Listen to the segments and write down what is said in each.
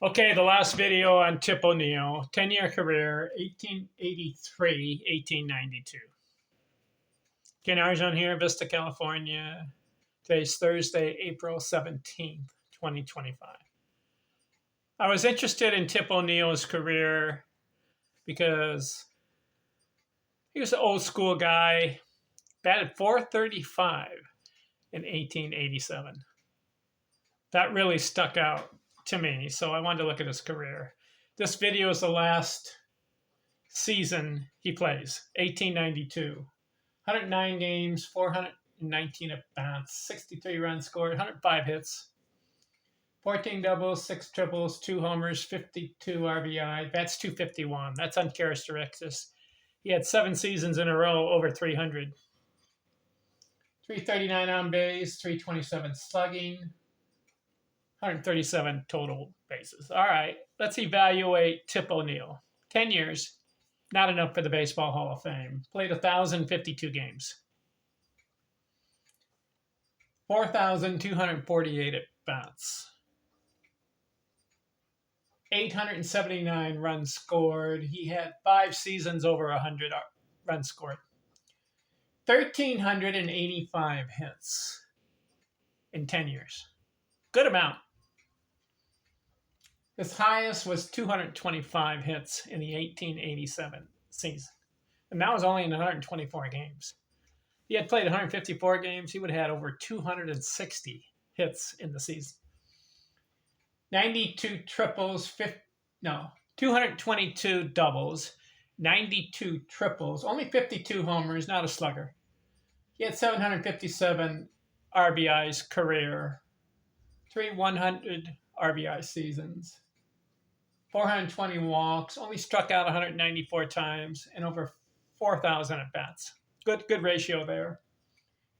Okay, the last video on Tip O'Neill, 10-year career, 1883, 1892. Ken Arjun here, Vista, California. Today's Thursday, April 17th, 2025. I was interested in Tip O'Neill's career because he was an old school guy, batted .435 in 1887. That really stuck out to me, so I wanted to look at his career. This video is the last season he plays, 1892. 109 games, 419 at bats, 63 runs scored, 105 hits, 14 doubles, 6 triples, 2 homers, 52 RBI. That's 251. That's uncharacteristic. He had 7 seasons in a row over 300. 339 on base, 327 slugging, 137 total bases. All right, let's evaluate Tip O'Neill. 10 years, not enough for the Baseball Hall of Fame. Played 1,052 games. 4,248 at bats. 879 runs scored. He had 5 seasons over 100 runs scored. 1,385 hits in 10 years. Good amount. His highest was 225 hits in the 1887 season. And that was only in 124 games. He had played 154 games. He would have had over 260 hits in the season. 92 triples, 222 doubles, 92 triples, only 52 homers, not a slugger. He had 757 RBIs career, 3 100 RBI seasons, 420 walks, only struck out 194 times, and over 4,000 at bats. Good ratio there.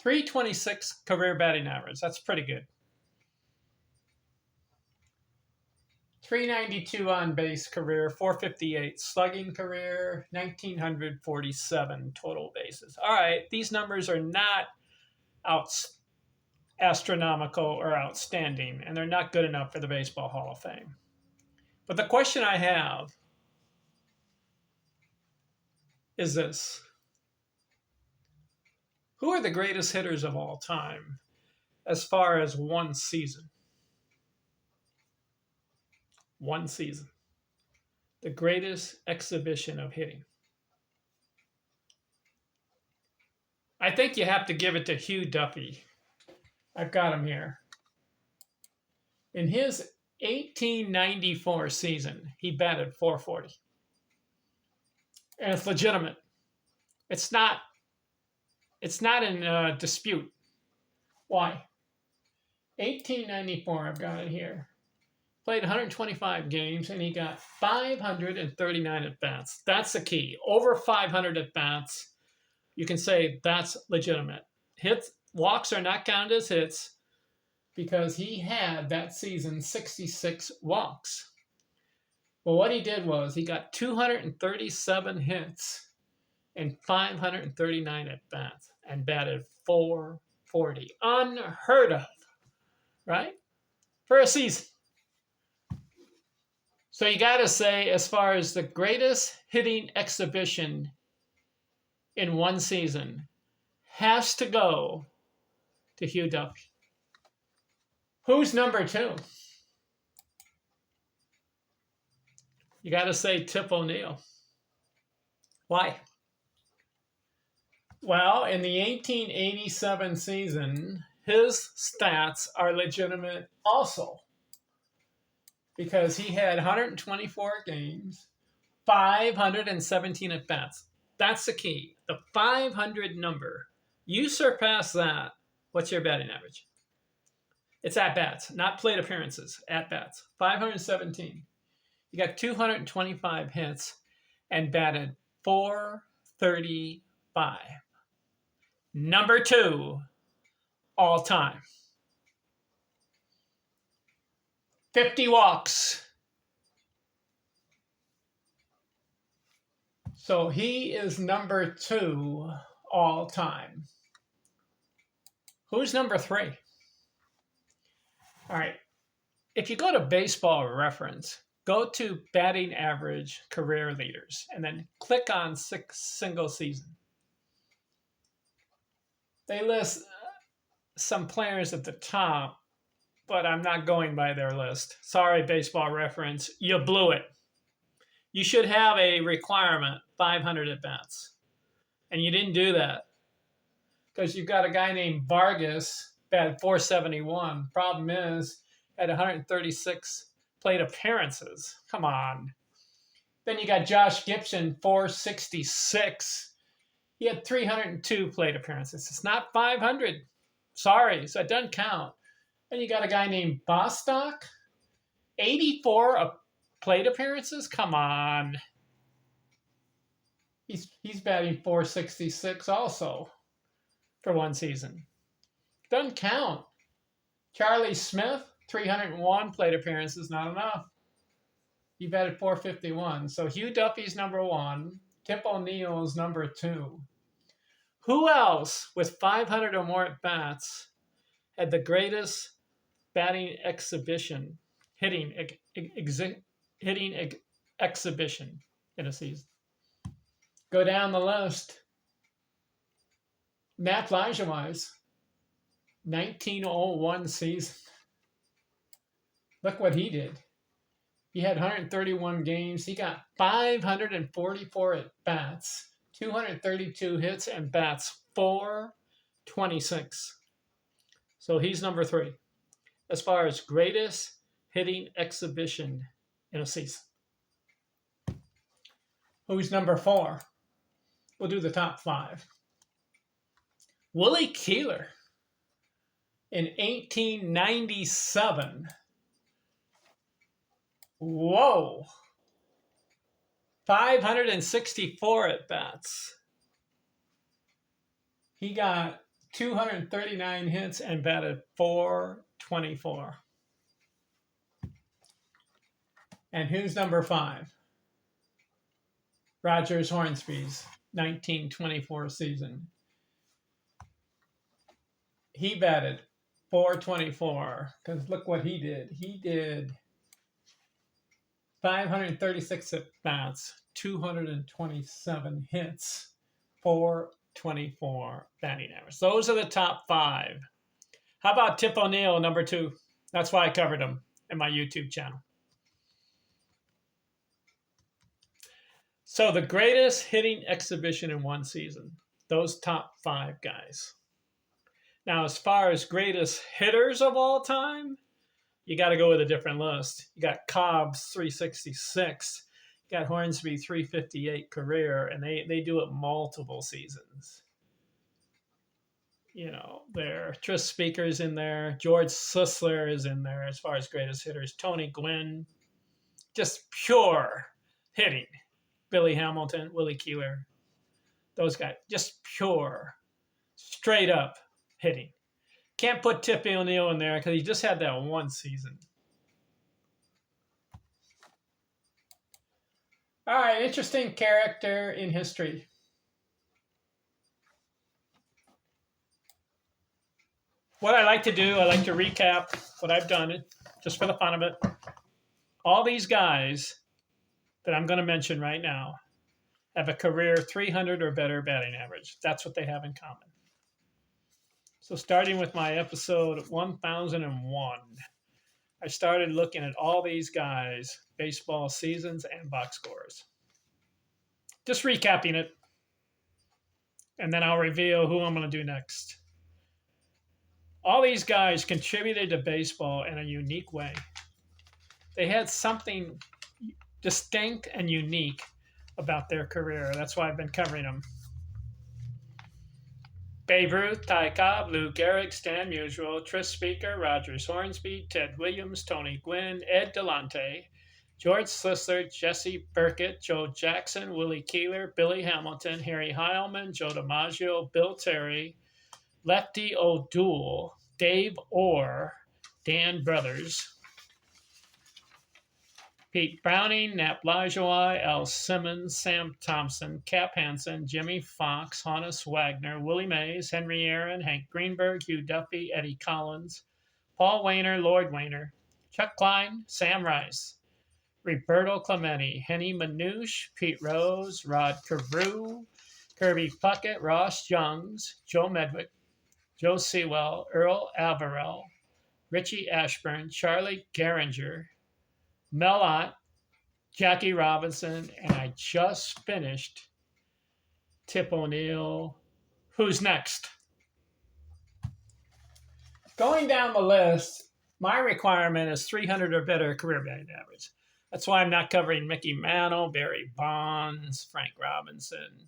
326 career batting average. That's pretty good. 392 on base career, 458 slugging career, 1,947 total bases. All right, these numbers are not astronomical or outstanding, and they're not good enough for the Baseball Hall of Fame. But the question I have is this. Who are the greatest hitters of all time as far as one season? One season. The greatest exhibition of hitting. I think you have to give it to Hugh Duffy. I've got him here. In his 1894 season, he batted .440. And it's legitimate. It's not in dispute. Why? 1894, I've got it here. Played 125 games, and he got 539 at-bats. That's the key. Over 500 at-bats, you can say that's legitimate. Walks are not counted as hits because he had that season 66 walks. Well, what he did was he got 237 hits and 539 at-bats and batted .440. Unheard of, right? For a season. So you got to say, as far as the greatest hitting exhibition in one season, has to go to Hugh Duffy. Who's number 2? You got to say Tip O'Neill. Why? Well, in the 1887 season, his stats are legitimate also, because he had 124 games, 517 at-bats. That's the key. The 500 number. You surpass that, what's your batting average? It's at-bats, not plate appearances. At-bats. 517. You got 225 hits and batted .435. Number 2 all time. 50 walks. So he is number 2 all time. Who's number 3? All right. if you go to Baseball Reference, go to batting average career leaders and then click on single season. They list some players at the top, but I'm not going by their list. Sorry, Baseball Reference, you blew it. You should have a requirement, 500 at bats. And you didn't do that because you've got a guy named Vargas, batted 471. Problem is, at 136 plate appearances. Come on. Then you got Josh Gibson, 466. He had 302 plate appearances. It's not 500. Sorry, so it doesn't count. Then you got a guy named Bostock, 84 plate appearances. Come on. He's batting 466 also for one season. Doesn't count. Charlie Smith, 301 plate appearances, not enough. He batted 451. So Hugh Duffy's number one. Tip O'Neill's number two. Who else with 500 or more at bats had the greatest batting exhibition, hitting exhibition in a season? Go down the list. Matt Lajoie, 1901 season. Look what he did. He had 131 games. He got 544 at bats, 232 hits and bats, 426. So he's number three as far as greatest hitting exhibition in a season. Who's number four? We'll do the top five. Willie Keeler in 1897. Whoa. 564 at bats. He got 239 hits and batted 424. And who's number five? Rogers Hornsby's 1924 season. He batted 424 because look what he did. He did 536 at bats, 227 hits, 424 batting average. Those are the top five. How about Tip O'Neill, number two? That's why I covered him in my YouTube channel. So the greatest hitting exhibition in one season, those top five guys. Now, as far as greatest hitters of all time, you got to go with a different list. You got Cobb's 366. You got Hornsby 358 career, and they do it multiple seasons. You know, Tris Speaker's in there. George Sisler is in there as far as greatest hitters. Tony Gwynn, just pure hitting. Billy Hamilton, Willie Keeler, those guys, just pure, straight up hitting. Can't put Tip O'Neill in there because he just had that one season. All right, interesting character in history. What I like to do, I like to recap what I've done, just for the fun of it. All these guys that I'm going to mention right now have a career 300 or better batting average. That's what they have in common. So starting with my episode 1001, I started looking at all these guys' baseball seasons and box scores. Just recapping it, and then I'll reveal who I'm going to do next. All these guys contributed to baseball in a unique way. They had something distinct and unique about their career. That's why I've been covering them. Babe Ruth, Ty Cobb, Lou Gehrig, Stan Musial, Tris Speaker, Rogers Hornsby, Ted Williams, Tony Gwynn, Ed Delonte, George Sisler, Jesse Burkett, Joe Jackson, Willie Keeler, Billy Hamilton, Harry Heilman, Joe DiMaggio, Bill Terry, Lefty O'Doul, Dave Orr, Dan Brothers, Pete Browning, Nap Lajoie, Al Simmons, Sam Thompson, Cap Hansen, Jimmy Fox, Honus Wagner, Willie Mays, Henry Aaron, Hank Greenberg, Hugh Duffy, Eddie Collins, Paul Wainer, Lloyd Wainer, Chuck Klein, Sam Rice, Roberto Clemente, Henny Manouche, Pete Rose, Rod Carew, Kirby Puckett, Ross Youngs, Joe Medwick, Joe Sewell, Earl Averell, Richie Ashburn, Charlie Gehringer, Mel Ott, Jackie Robinson, and I just finished Tip O'Neill. Who's next? Going down the list, my requirement is 300 or better career batting average. That's why I'm not covering Mickey Mantle, Barry Bonds, Frank Robinson,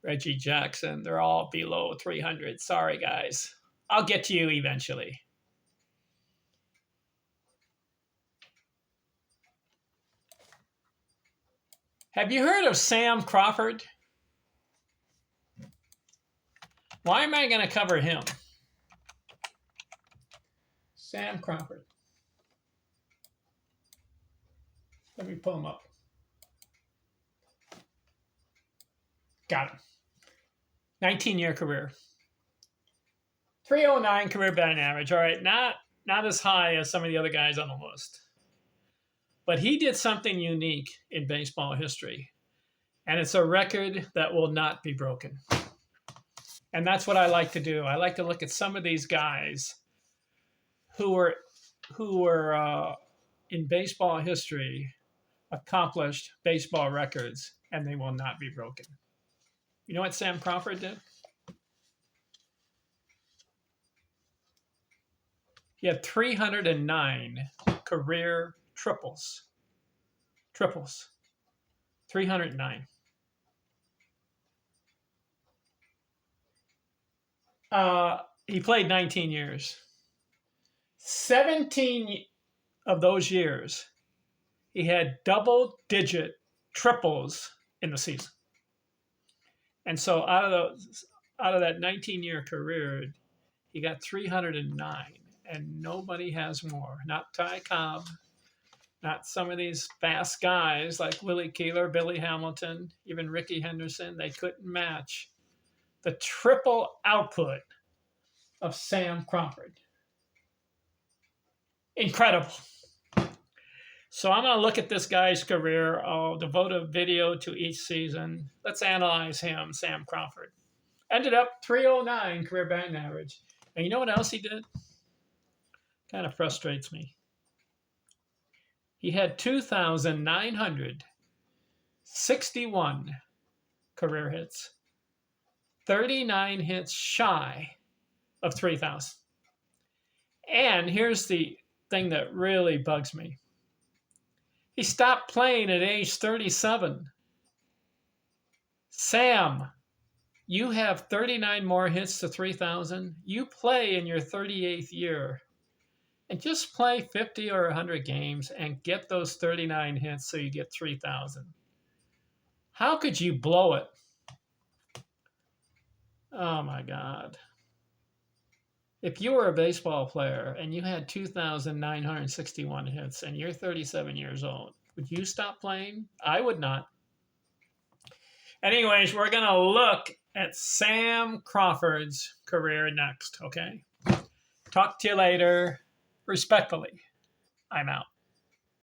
Reggie Jackson. They're all below 300. Sorry, guys. I'll get to you eventually. Have you heard of Sam Crawford? Why am I going to cover him? Sam Crawford. Let me pull him up. Got him. 19-year career. 309 career batting average. All right, not as high as some of the other guys on the list. But he did something unique in baseball history. And it's a record that will not be broken. And that's what I like to do. I like to look at some of these guys who were in baseball history, accomplished baseball records, and they will not be broken. You know what Sam Crawford did? He had 309 career triples. 309. He played 19 years. 17 of those years, he had double-digit triples in the season. And so out of that 19-year career, he got 309, and nobody has more. Not Ty Cobb, not some of these fast guys like Willie Keeler, Billy Hamilton, even Rickey Henderson. They couldn't match the triple output of Sam Crawford. Incredible. So I'm going to look at this guy's career. I'll devote a video to each season. Let's analyze him, Sam Crawford. Ended up 309 career batting average. And you know what else he did? Kind of frustrates me. He had 2,961 career hits. 39 hits shy of 3,000. And here's the thing that really bugs me. He stopped playing at age 37. Sam, you have 39 more hits to 3,000. You play in your 38th year. And just play 50 or 100 games and get those 39 hits so you get 3,000. How could you blow it? Oh, my God. If you were a baseball player and you had 2,961 hits and you're 37 years old, would you stop playing? I would not. Anyways, we're going to look at Sam Crawford's career next, okay? Talk to you later. Respectfully, I'm out.